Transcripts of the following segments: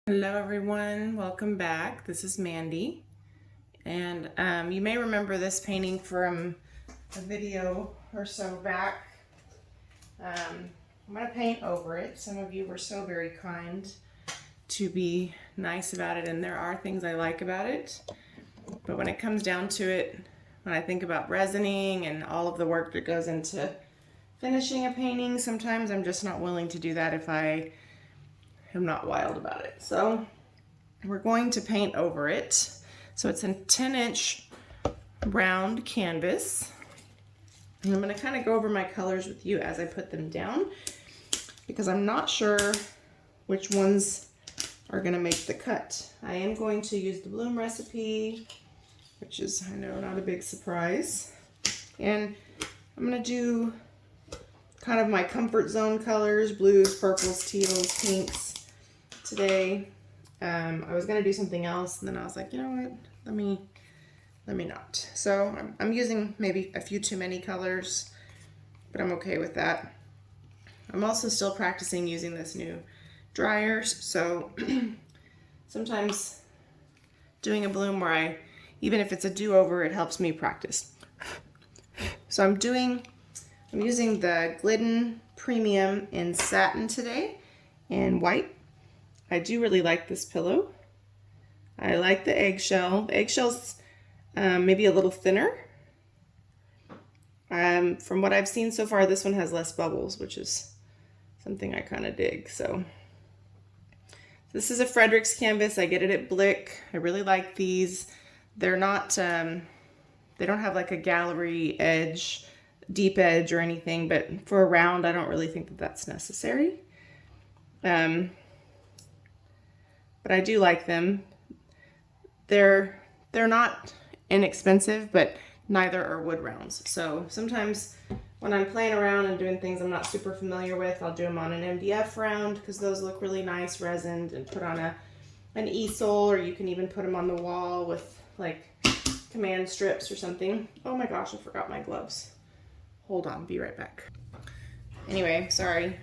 Hello everyone, welcome back. This is Mandy, and you may remember this painting from a video or so back. I'm going to paint over it. Some of you were so very kind to be nice about it, and there are things I like about it, but when it comes down to it, when I think about resining and all of the work that goes into finishing a painting, sometimes I'm just not willing to do that if I'm not wild about it. So we're going to paint over it. So it's a 10-inch round canvas. And I'm going to kind of go over my colors with you as I put them down, because I'm not sure which ones are going to make the cut. I am going to use the Bloom recipe, which is, I know, not a big surprise. And I'm going to do kind of my comfort zone colors: blues, purples, teals, pinks. Today, I was gonna do something else, and then I was like, you know what? Let me not. So I'm using maybe a few too many colors, but I'm okay with that. I'm also still practicing using this new dryers. So sometimes doing a bloom where even if it's a do-over, it helps me practice. So I'm using the Glidden Premium in satin today in white. I do really like this pillow. I like the eggshell. The eggshell's maybe a little thinner. From what I've seen so far, this one has less bubbles, which is something I kind of dig. So this is a Frederick's canvas. I get it at Blick. I really like these. They're not, they don't have like a gallery edge, deep edge or anything, but for a round, I don't really think that that's necessary. But I do like them. They're not inexpensive, but neither are wood rounds. So sometimes when I'm playing around and doing things I'm not super familiar with, I'll do them on an MDF round because those look really nice resined, and put on an easel, or you can even put them on the wall with like command strips or something. Oh my gosh, I forgot my gloves. Hold on, be right back. Anyway, sorry.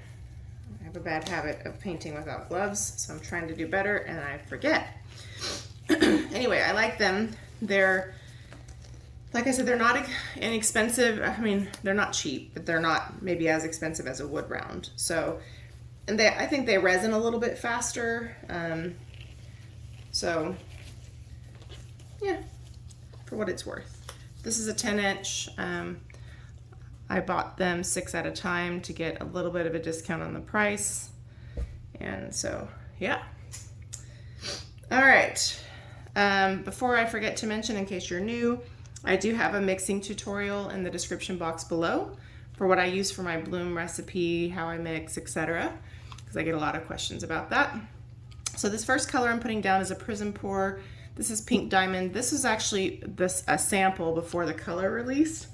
I have a bad habit of painting without gloves, so I'm trying to do better and I forget. Anyway, I like them. They're, like I said, they're not inexpensive. I mean, they're not cheap, but they're not maybe as expensive as a wood round. So, and I think they resin a little bit faster. So yeah, for what it's worth. This is a 10-inch. I bought them 6 at a time to get a little bit of a discount on the price. And so, yeah. All right. Before I forget to mention, in case you're new, I do have a mixing tutorial in the description box below for what I use for my bloom recipe, how I mix, etc., because I get a lot of questions about that. So this first color I'm putting down is a PrizmPour. This is Pink Diamond. This is actually a sample before the color released.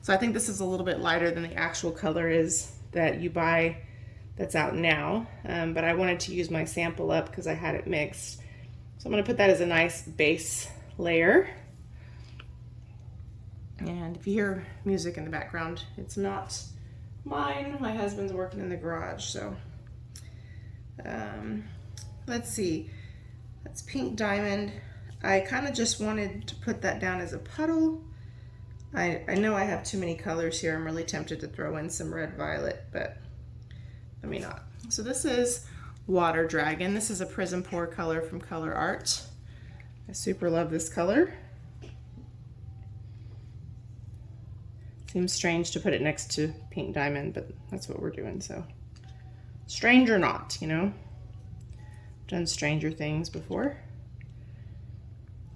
So I think this is a little bit lighter than the actual color is that you buy that's out now. But I wanted to use my sample up because I had it mixed. So I'm going to put that as a nice base layer. And if you hear music in the background, it's not mine. My husband's working in the garage. So let's see. That's Pink Diamond. I kind of just wanted to put that down as a puddle. I know I have too many colors here. I'm really tempted to throw in some red violet, but let me not. So this is Water Dragon. This is a PrizmPour color from Colourarte. I super love this color. Seems strange to put it next to Pink Diamond, but that's what we're doing. So strange or not, you know. Done stranger things before.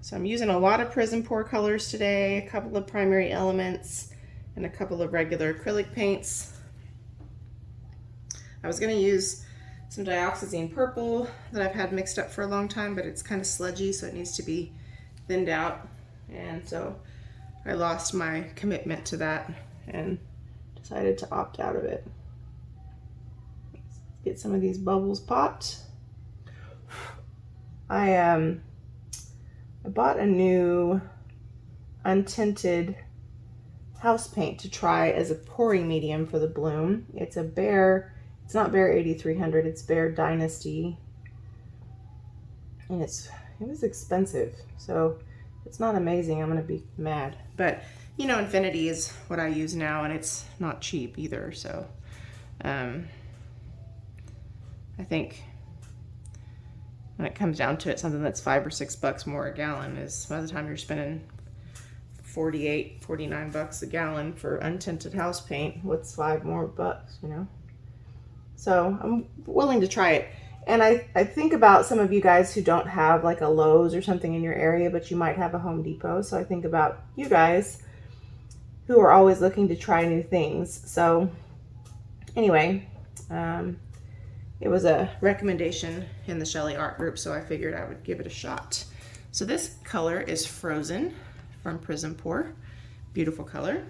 So I'm using a lot of PrizmPour colors today, a couple of primary elements, and a couple of regular acrylic paints. I was going to use some dioxazine purple that I've had mixed up for a long time, but it's kind of sludgy, so it needs to be thinned out. And so I lost my commitment to that and decided to opt out of it. Let's get some of these bubbles popped. I bought a new untinted house paint to try as a pouring medium for the bloom. It's not Bear 8300, it's Bear Dynasty. And it was expensive, so it's not amazing. I'm gonna be mad, but you know, Infinity is what I use now, and it's not cheap either. So I think when it comes down to it, something that's $5 or $6 more a gallon is, by the time you're spending 48, 49 bucks a gallon for untinted house paint, what's $5 more bucks, you know? So I'm willing to try it. And I think about some of you guys who don't have like a Lowe's or something in your area, but you might have a Home Depot. So I think about you guys who are always looking to try new things. So anyway, it was a recommendation in the Shelly Art group, so I figured I would give it a shot. So this color is Frozen from PrizmPour. Beautiful color.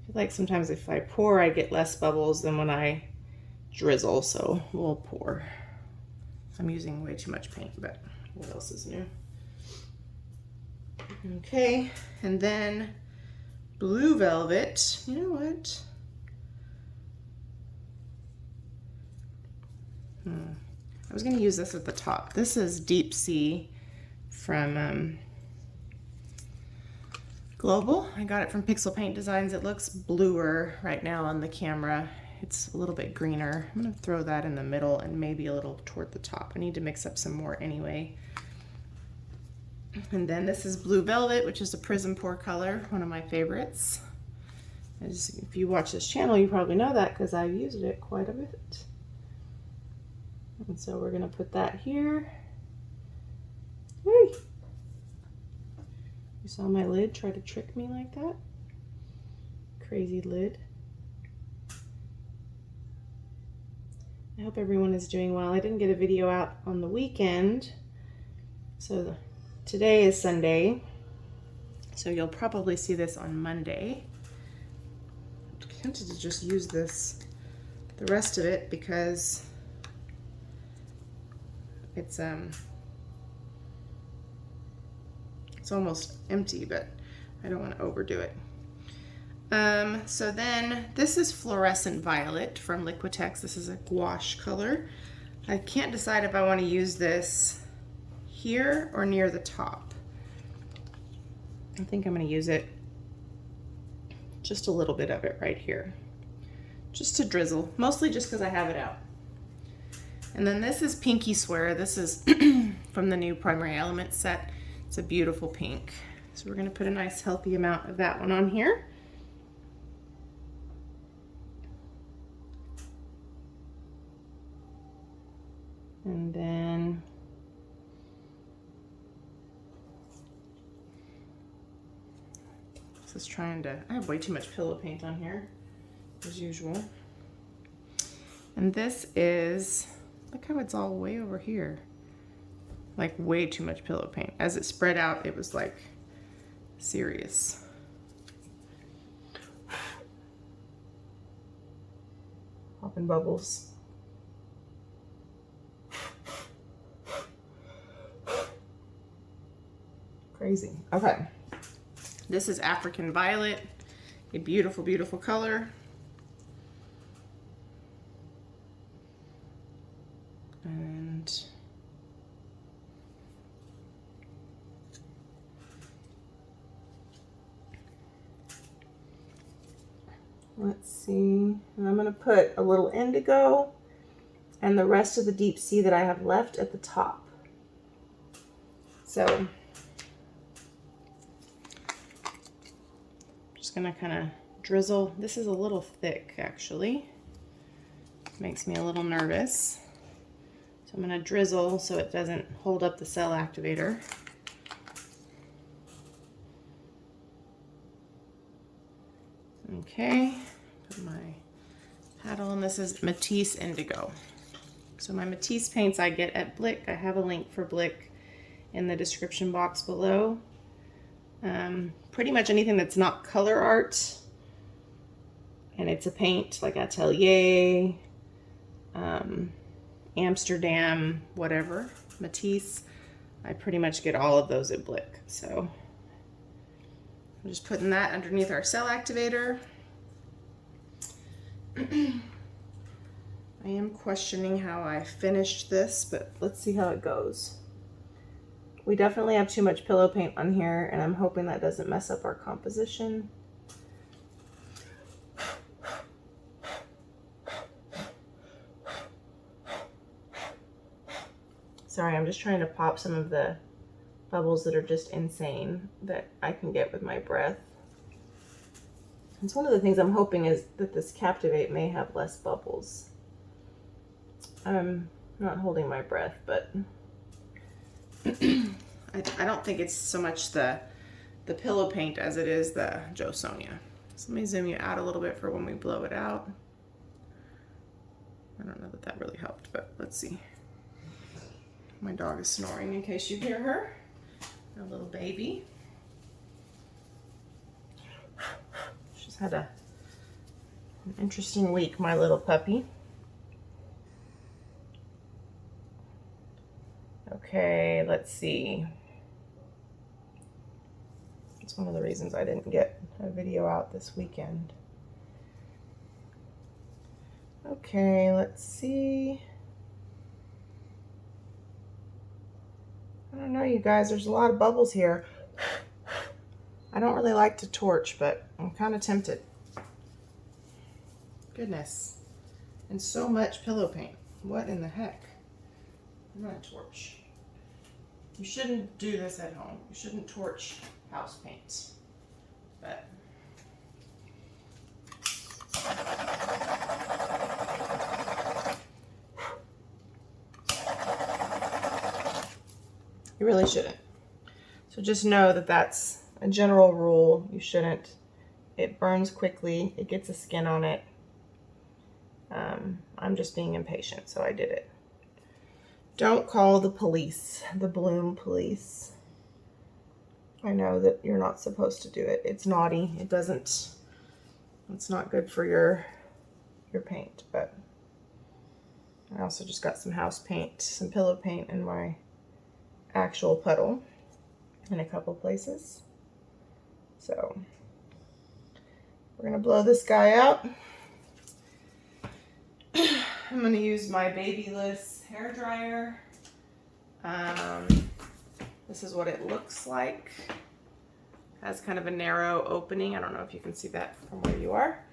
I feel like sometimes if I pour, I get less bubbles than when I drizzle, so we'll pour. I'm using way too much paint, but what else is new? Okay, and then Blue Velvet. You know what? I was going to use this at the top. This is Deep Sea from Global. I got it from Pixel Paint Designs. It looks bluer right now on the camera. It's a little bit greener. I'm going to throw that in the middle and maybe a little toward the top. I need to mix up some more anyway. And then this is Blue Velvet, which is a PrizmPour color, one of my favorites. If you watch this channel, you probably know that because I've used it quite a bit. And so we're going to put that here. Hey. You saw my lid try to trick me like that? Crazy lid. I hope everyone is doing well. I didn't get a video out on the weekend, so today is Sunday, so you'll probably see this on Monday. I'm tempted to just use this, the rest of it, because it's almost empty, but I don't want to overdo it. So then this is Fluorescent Violet from Liquitex. This is a gouache color. I can't decide if I want to use this here or near the top. I think I'm going to use it, just a little bit of it right here, just to drizzle, mostly just because I have it out. And then this is Pinky Swear. This is from the new Primary Elements set. It's a beautiful pink. So we're going to put a nice healthy amount of that one on here. And then this is trying to, I have way too much pillow paint on here, as usual. And this is, look how it's all way over here. Like way too much pillow paint. As it spread out, it was like serious. Popping bubbles. Crazy. Okay. This is African Violet, a beautiful, beautiful color. And let's see. And I'm going to put a little indigo and the rest of the Deep Sea that I have left at the top. So gonna kind of drizzle. This is a little thick actually. Makes me a little nervous. So I'm gonna drizzle so it doesn't hold up the cell activator. Okay, put my paddle, and this is Matisse Indigo. So my Matisse paints I get at Blick. I have a link for Blick in the description box below. Pretty much anything that's not color art and it's a paint, like Atelier, Amsterdam, whatever, Matisse, I pretty much get all of those at Blick. So I'm just putting that underneath our cell activator. I I am questioning how I finished this, but let's see how it goes. We definitely have too much pillow paint on here, and I'm hoping that doesn't mess up our composition. Sorry, I'm just trying to pop some of the bubbles that are just insane that I can get with my breath. It's one of the things I'm hoping is that this Captivate may have less bubbles. I'm not holding my breath, but I don't think it's so much the pillow paint as it is the Jo Sonja. So let me zoom you out a little bit for when we blow it out. I don't know that that really helped, but let's see. My dog is snoring in case you hear her. A little baby. She's had an interesting week, my little puppy. Okay, let's see. It's one of the reasons I didn't get a video out this weekend. Okay, let's see. I don't know, you guys, there's a lot of bubbles here. I don't really like to torch, but I'm kind of tempted. Goodness. And so much pillow paint. What in the heck? I'm gonna torch. You shouldn't do this at home. You shouldn't torch house paint. But you really shouldn't. So just know that that's a general rule. You shouldn't. It burns quickly. It gets a skin on it. I'm just being impatient, so I did it. Don't call the police, the bloom police. I know that you're not supposed to do it. It's naughty. It's not good for your paint, but I also just got some house paint, some pillow paint in my actual puddle in a couple places. So we're gonna blow this guy out. I'm gonna use my babyless hair dryer. This is what it looks like. Has kind of a narrow opening. I don't know if you can see that from where you are.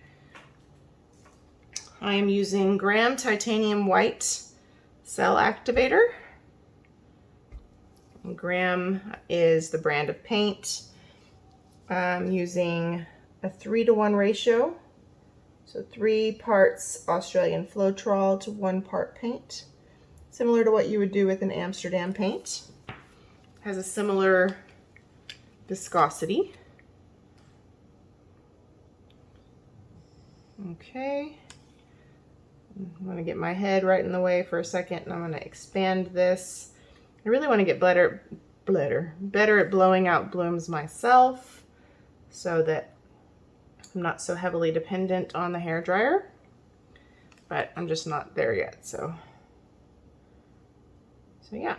I am using Graham Titanium White Cell Activator. Graham is the brand of paint. I'm using a 3-to-1 ratio. So 3 parts Australian Floetrol to 1 part paint. Similar to what you would do with an Amsterdam paint. Has a similar viscosity. Okay. I'm going to get my head right in the way for a second, and I'm going to expand this. I really want to get better at blowing out blooms myself so that I'm not so heavily dependent on the hairdryer, but I'm just not there yet. So yeah.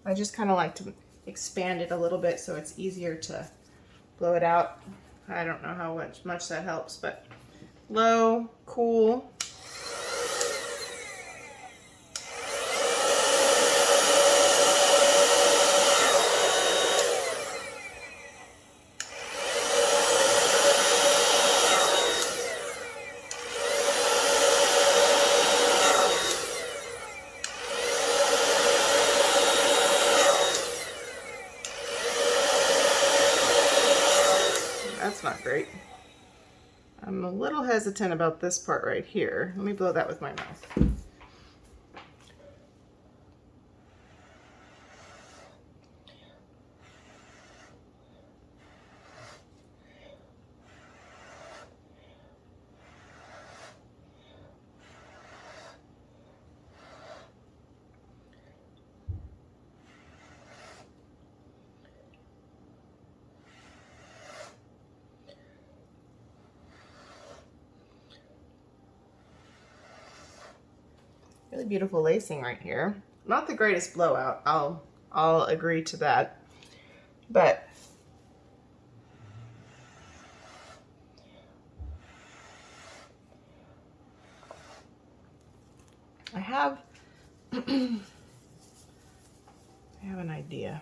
I just kind of like to expand it a little bit so it's easier to blow it out. I don't know how much that helps, but low, cool. That's not great. I'm a little hesitant about this part right here. Let me blow that with my mouth. Really beautiful lacing right here. Not the greatest blowout, I'll agree to that. But I have I have an idea.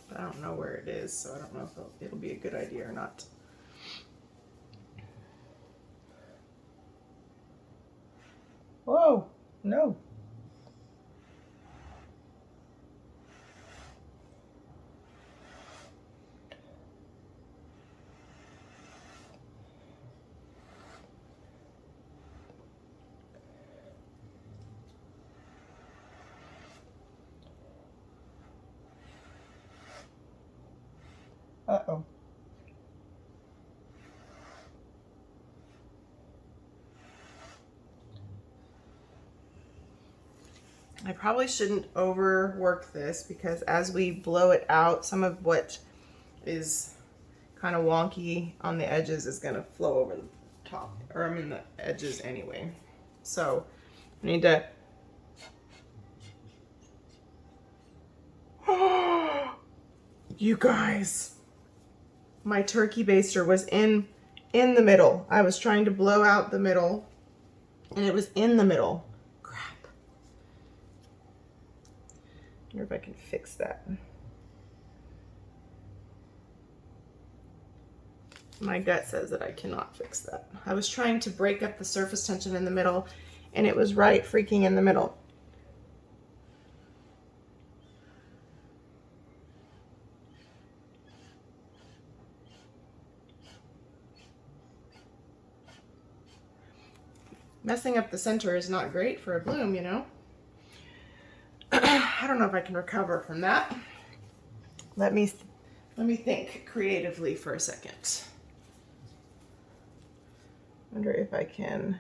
But I don't know where it is, so I don't know if it'll be a good idea or not. Whoa, no. Uh-oh. I probably shouldn't overwork this because as we blow it out, some of what is kind of wonky on the edges is going to flow over the top, or I mean the edges anyway. So I need to you guys, my turkey baster was in the middle. I was trying to blow out the middle and it was in the middle. Crap. I wonder if I can fix that. My gut says that I cannot fix that. I was trying to break up the surface tension in the middle and it was right freaking in the middle. Messing up the center is not great for a bloom, you know. I don't know if I can recover from that. Let me think creatively for a second. Wonder if I can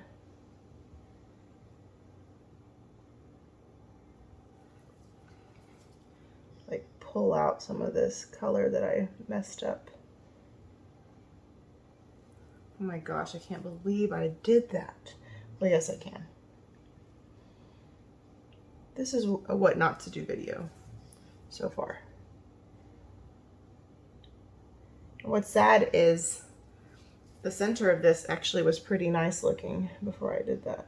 like pull out some of this color that I messed up. Oh my gosh, I can't believe I did that. Well, yes, I can. This is a what not to do video so far. What's sad is the center of this actually was pretty nice looking before I did that.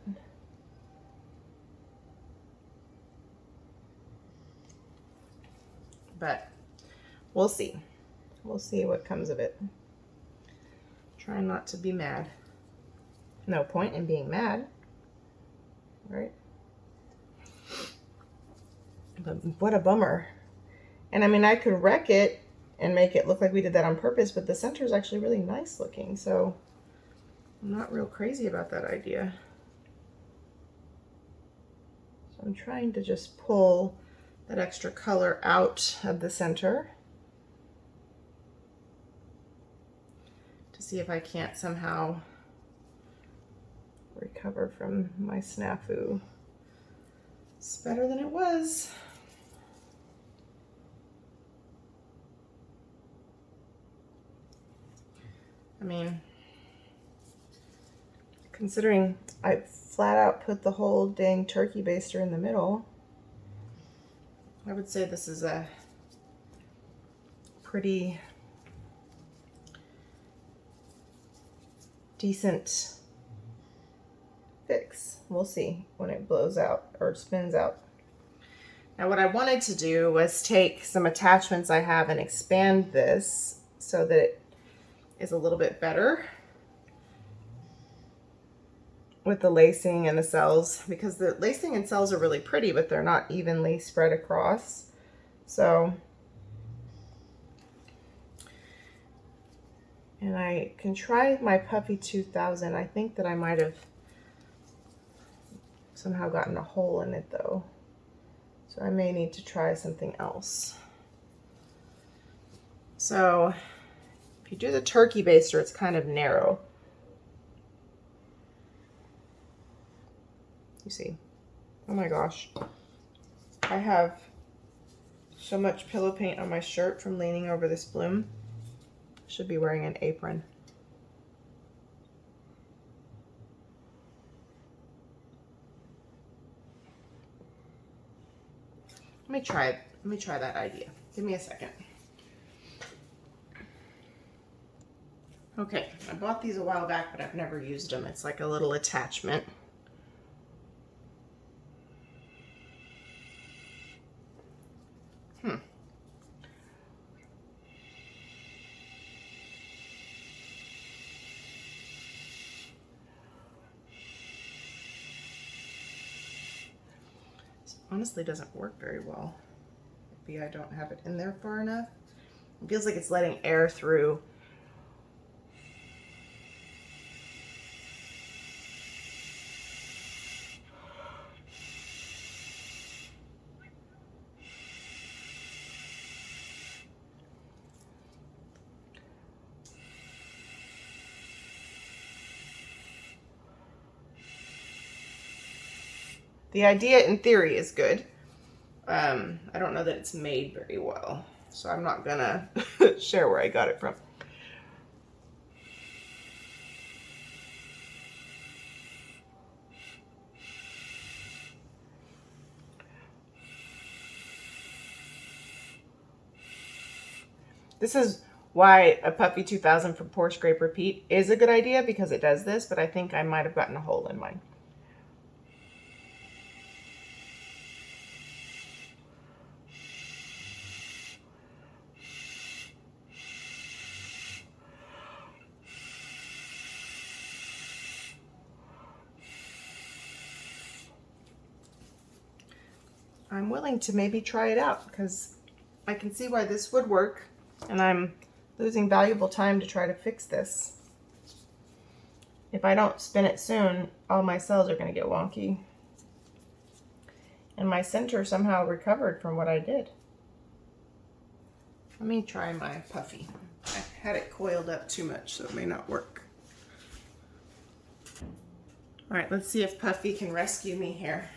But we'll see. We'll see what comes of it. Try not to be mad. No point in being mad, right? But what a bummer. And I mean, I could wreck it and make it look like we did that on purpose, but the center is actually really nice looking, so I'm not real crazy about that idea. So I'm trying to just pull that extra color out of the center to see if I can't somehow recover from my snafu. It's better than it was. I mean, considering I flat out put the whole dang turkey baster in the middle, I would say this is a pretty decent fix. We'll see when it blows out or spins out. Now what I wanted to do was take some attachments I have and expand this so that it is a little bit better with the lacing and the cells, because the lacing and cells are really pretty, but they're not evenly spread across. So, and I can try my Puffy 2000. I think that I might have somehow gotten a hole in it though. So I may need to try something else. So if you do the turkey baster, it's kind of narrow. You see? Oh my gosh. I have so much pillow paint on my shirt from leaning over this bloom. Should be wearing an apron. Let me try that idea. Give me a second. Okay, I bought these a while back, but I've never used them. It's like a little attachment. Honestly doesn't work very well. Maybe I don't have it in there far enough. It feels like it's letting air through. The idea in theory is good. I don't know that it's made very well, so I'm not gonna share where I got it from. This is why a Puffy 2000 from Pour Scrape Repeat is a good idea, because it does this, but I think I might have gotten a hole in mine. I'm willing to maybe try it out because I can see why this would work, and I'm losing valuable time to try to fix this. If I don't spin it soon, all my cells are going to get wonky. And my center somehow recovered from what I did. Let me try my Puffy. I had it coiled up too much, so it may not work. All right, let's see if Puffy can rescue me here.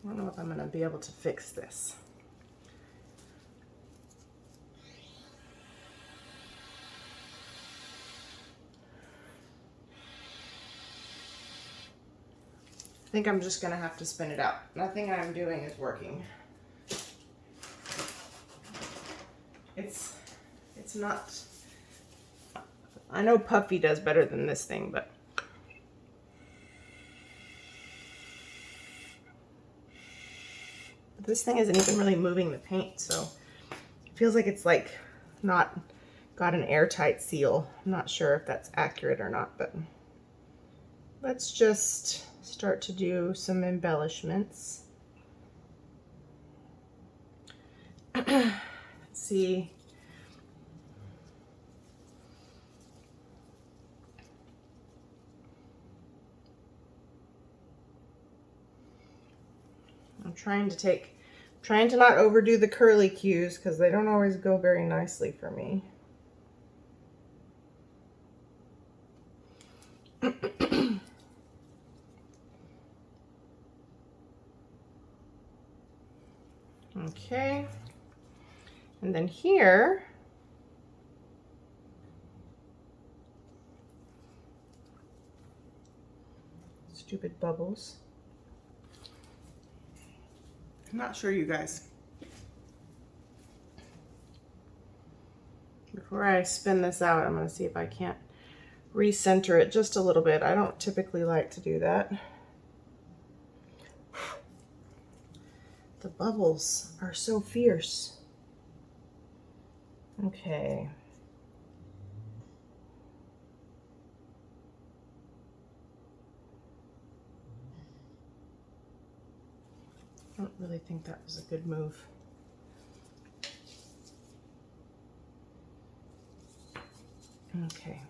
I don't know if I'm going to be able to fix this. I think I'm just going to have to spin it out. Nothing I'm doing is working. It's not... I know Puffy does better than this thing, but... This thing isn't even really moving the paint, so it feels like it's like not got an airtight seal. I'm not sure if that's accurate or not, but let's just start to do some embellishments. Let's see. I'm trying to not overdo the curly cues because they don't always go very nicely for me. Okay, and then here, stupid bubbles. I'm not sure, you guys. Before I spin this out, I'm going to see if I can't recenter it just a little bit. I don't typically like to do that. The bubbles are so fierce. Okay. I don't really think that was a good move. Okay.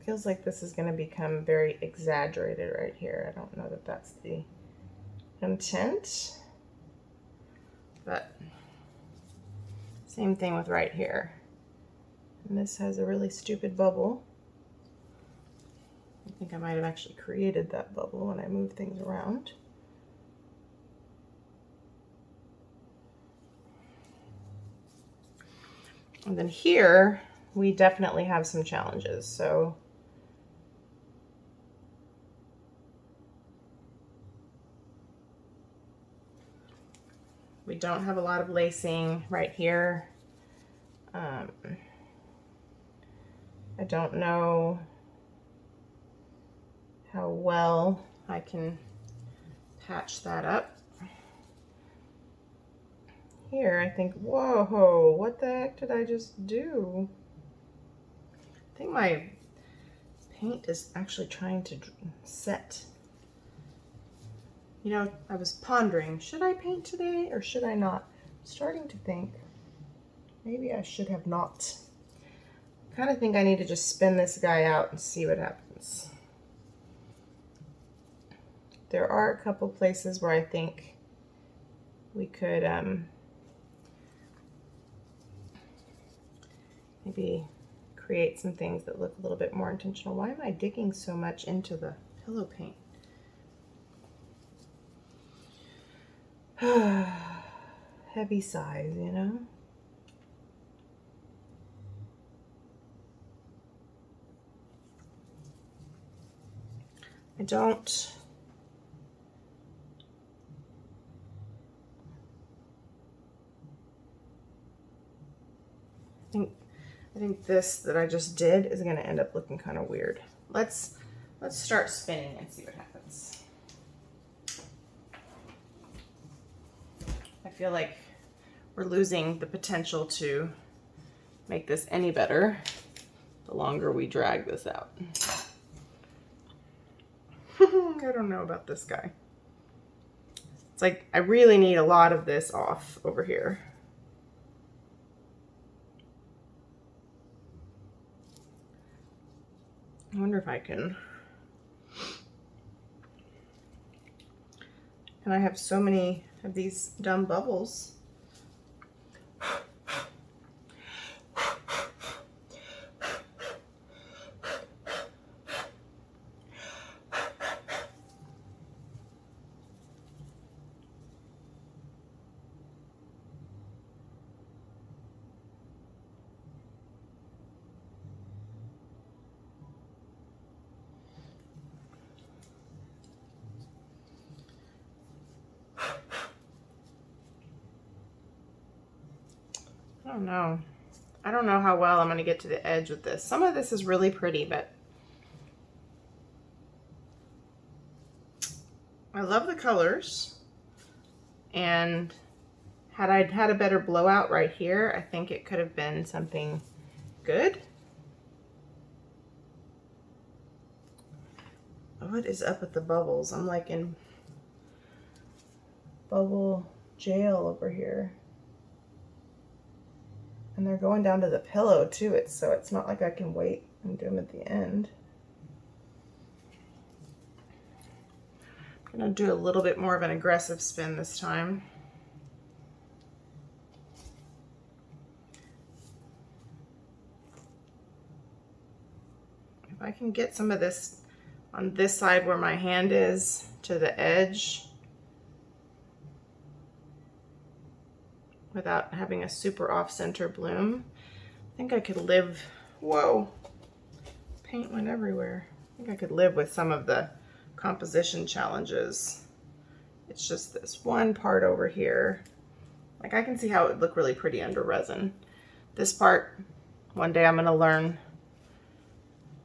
feels like this is going to become very exaggerated right here. I don't know that that's the intent, but same thing with right here. And this has a really stupid bubble. I think I might have actually created that bubble when I move things around. And then here, we definitely have some challenges. So we don't have a lot of lacing right here. I don't know how well I can patch that up. Here, I think, whoa, what the heck did I just do? I think my paint is actually trying to set. You know, I was pondering, should I paint today or should I not? I'm starting to think maybe I should have not. I kind of think I need to just spin this guy out and see what happens. There are a couple places where I think we could maybe create some things that look a little bit more intentional. Why am I digging so much into the pillow paint? Heavy size, you know? I think this that I just did is going to end up looking kind of weird. Let's start spinning and see what happens. I feel like we're losing the potential to make this any better the longer we drag this out. I don't know about this guy. It's like I really need a lot of this off over here. I wonder if I can. And I have so many of these dumb bubbles. I don't know how well I'm going to get to the edge with this. Some of this is really pretty, but I love the colors. And had I had a better blowout right here, I think it could have been something good. What is up with the bubbles? I'm like in bubble jail over here. And they're going down to the pillow too, so it's not like I can wait and do them at the end. I'm gonna do a little bit more of an aggressive spin this time. If I can get some of this on this side where my hand is to the edge, without having a super off-center bloom, I think I could live, whoa, paint went everywhere. I think I could live with some of the composition challenges. It's just this one part over here. Like I can see how it would look really pretty under resin. This part, one day I'm gonna learn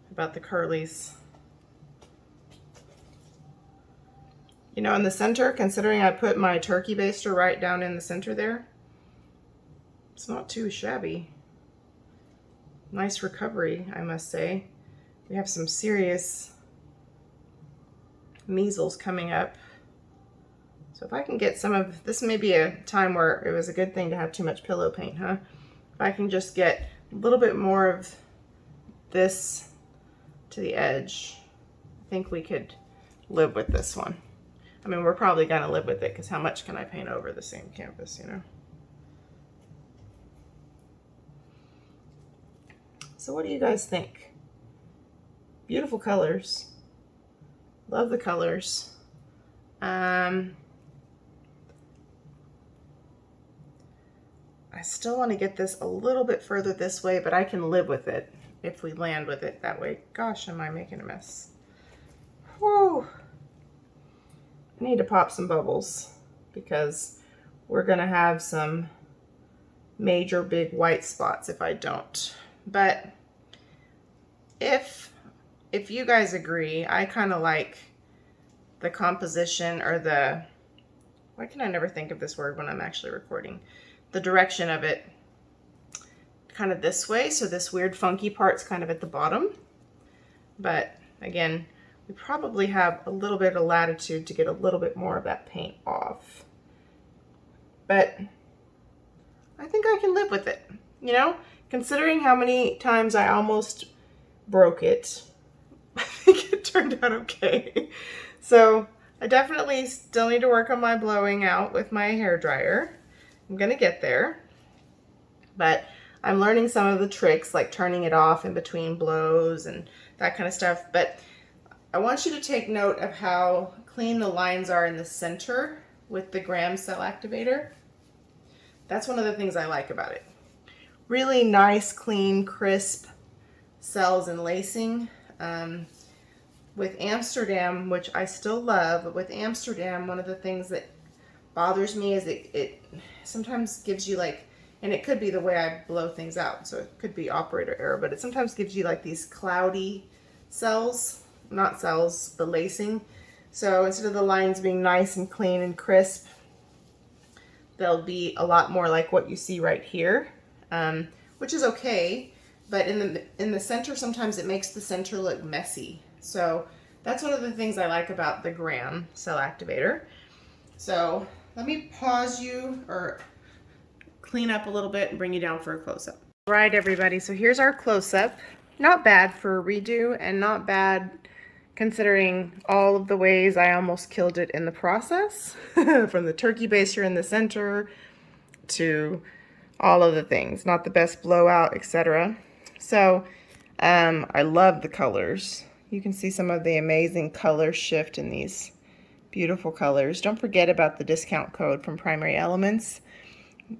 about the curlies. You know, in the center, considering I put my turkey baster right down in the center there, it's not too shabby. Nice recovery, I must say. We have some serious measles coming up. So if I can get some of, this may be a time where it was a good thing to have too much pillow paint, huh? If I can just get a little bit more of this to the edge, I think we could live with this one. I mean, we're probably gonna live with it because how much can I paint over the same canvas, you know? So what do you guys think? Beautiful colors. Love the colors. I still want to get this a little bit further this way, but I can live with it if we land with it that way. Gosh, am I making a mess. Whew. I need to pop some bubbles because we're gonna have some major big white spots if I don't. But if you guys agree, I kind of like the composition or the, why can I never think of this word when I'm actually recording? The direction of it kind of this way. So this weird funky part's kind of at the bottom. But again, we probably have a little bit of latitude to get a little bit more of that paint off. But I think I can live with it, you know? Considering how many times I almost broke it, I think it turned out okay. So I definitely still need to work on my blowing out with my hairdryer. I'm gonna get there, but I'm learning some of the tricks like turning it off in between blows and that kind of stuff. But I want you to take note of how clean the lines are in the center with the gram cell activator. That's one of the things I like about it. Really nice, clean, crisp cells and lacing. With Amsterdam, which I still love, but with Amsterdam, one of the things that bothers me is it sometimes gives you like, and it could be the way I blow things out, so it could be operator error, but it sometimes gives you like these cloudy cells, not cells, the lacing. So instead of the lines being nice and clean and crisp, they'll be a lot more like what you see right here, which is okay, but in the center, sometimes it makes the center look messy. So that's one of the things I like about the gram cell activator. So let me pause you or clean up a little bit and bring you down for a close-up. All right, everybody, so here's our close-up. Not bad for a redo and not bad considering all of the ways I almost killed it in the process, from the turkey baster in the center to all of the things. Not the best blowout, etc. So I love the colors. You can see some of the amazing color shift in these beautiful colors. Don't forget about the discount code from Primary Elements.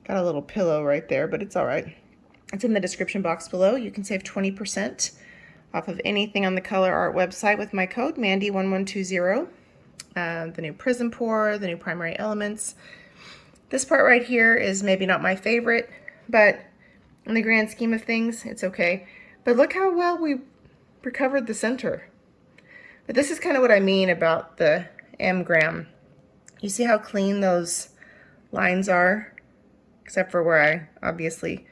Got a little pillow right there, but it's all right. It's in the description box below. You can save 20% off of anything on the Color Art website with my code Mandy1120. The new PrizmPour, the new Primary Elements. This part right here is maybe not my favorite, but in the grand scheme of things, it's okay. But look how well we recovered the center. But this is kind of what I mean about the M-gram. You see how clean those lines are? Except for where I obviously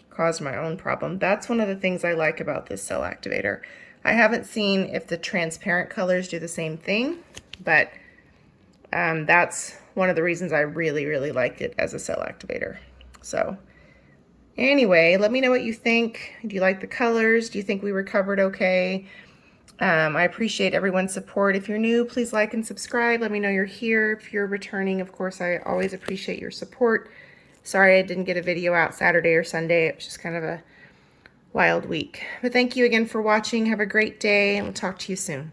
caused my own problem. That's one of the things I like about this cell activator. I haven't seen if the transparent colors do the same thing, but that's one of the reasons I really, really liked it as a cell activator. So anyway, let me know what you think. Do you like the colors? Do you think we recovered okay? I appreciate everyone's support. If you're new, please like and subscribe. Let me know you're here. If you're returning, of course, I always appreciate your support. Sorry I didn't get a video out Saturday or Sunday. It was just kind of a wild week. But thank you again for watching. Have a great day, and we'll talk to you soon.